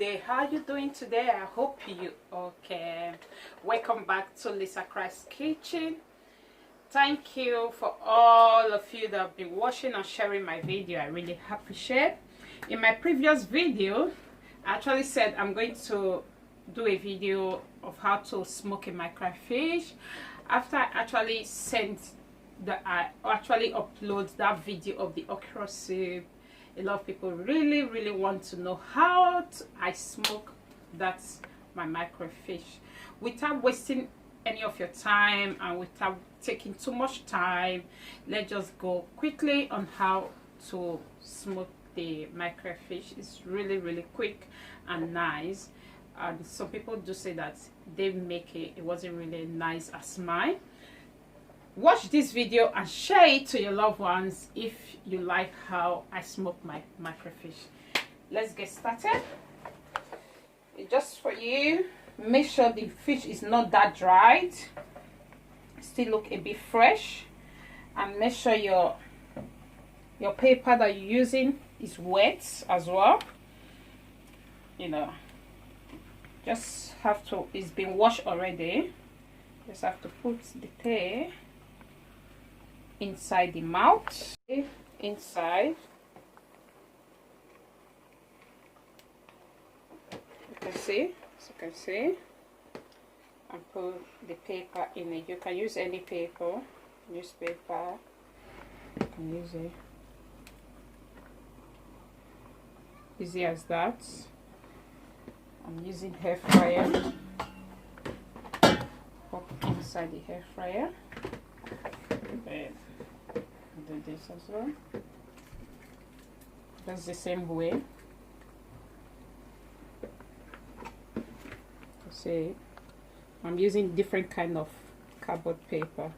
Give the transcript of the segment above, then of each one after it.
day. How you doing today? I hope you okay. Welcome back to Lisa Christ's Kitchen. Thank you for all of you that have been watching and sharing my video. I really appreciate. In my previous video, I actually said I'm going to do a video of how to smoke a microfish. After I actually upload that video of the okra soup, a lot of people really want to know how I smoke my microfish without wasting any of your time and without taking too much time. Let's just go quickly on how to smoke the microfish. It's really quick and nice, and some people do say that they make it wasn't really nice as mine. Watch this video and share it to your loved ones if you like how I smoke my microfish. Let's get started. Just for you, make sure the fish is not that dried, still look a bit fresh, and make sure your paper that you're using is wet as well. You know, just have to, it's been washed already. Just have to put the tail inside the mouth, inside. You can see, and put the paper in it. You can use any paper, newspaper, you can use it. Easy as that. I'm using hair fryer. Pop inside the hair fryer. Then do this as well. That's the same way. See, I'm using different kind of cardboard paper.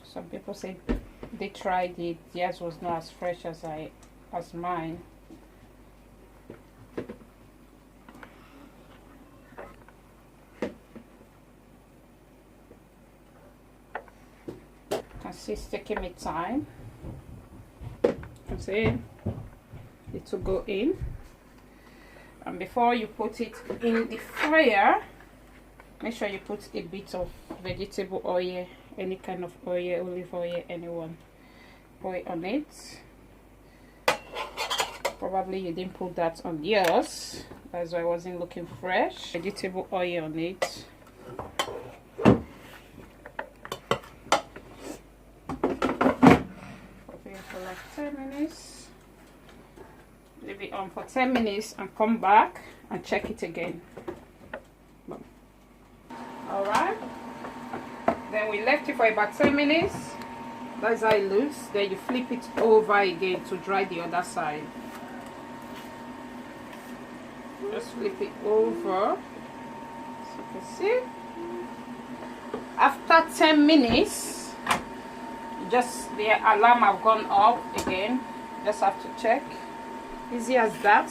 Some people say they tried it, theirs was not as fresh as mine. It's taking me time. See, it will go in, and before you put it in the fryer, make sure you put a bit of vegetable oil, any kind of oil, olive oil, anyone, oil on it. Probably you didn't put that on yours, that's why I wasn't looking fresh. Vegetable oil on it. For like 10 minutes. Leave it on for 10 minutes and come back and check it again. Alright, then we left it for about 10 minutes. That's how it looks. Then you flip it over again to dry the other side. Just flip it over, so you can see. After 10 minutes, just the alarm have gone off again. Just have to check. Easy as that.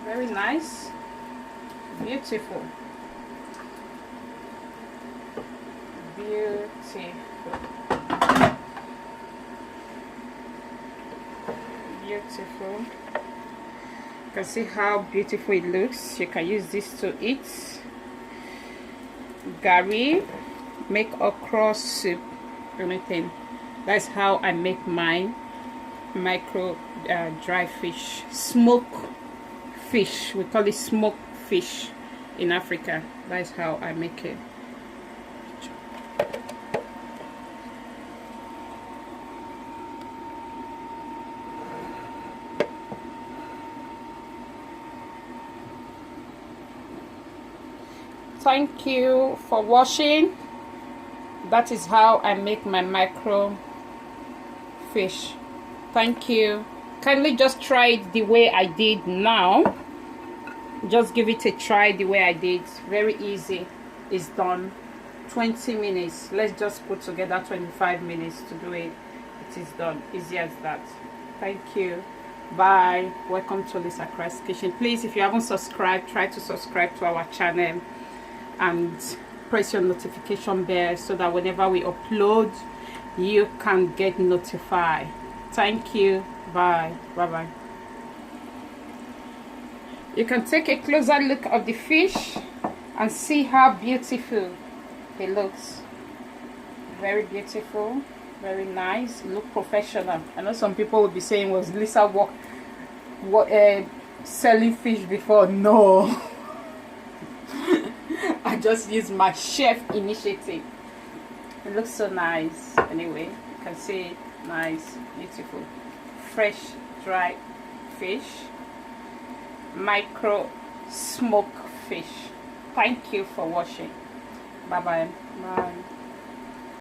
Very nice, beautiful. Beautiful. You can see how beautiful it looks. You can use this to eat gari, make okra soup, anything. That's how I make mine. Micro dry fish, smoke fish. We call it smoke fish in Africa. That's how I make it. Thank you for watching. That is how I make my micro fish. Thank you. Kindly just try it the way I did now. Just give it a try the way I did. Very easy. It's done. 20 minutes. Let's just put together 25 minutes to do it. It is done. Easy as that. Thank you. Bye. Welcome to Lisa Christ's Kitchen. Please, if you haven't subscribed, try to subscribe to our channel and press your notification bell so that whenever we upload, you can get notified. Thank you. Bye. Bye. You can take a closer look of the fish and see how beautiful it looks. Very beautiful, very nice, look professional. I know some people will be saying, was Lisa selling fish before? No. I just used my chef initiative. It looks so nice. Anyway, you can see, nice, beautiful, fresh, dry fish, micro smoke fish. Thank you for watching. Bye.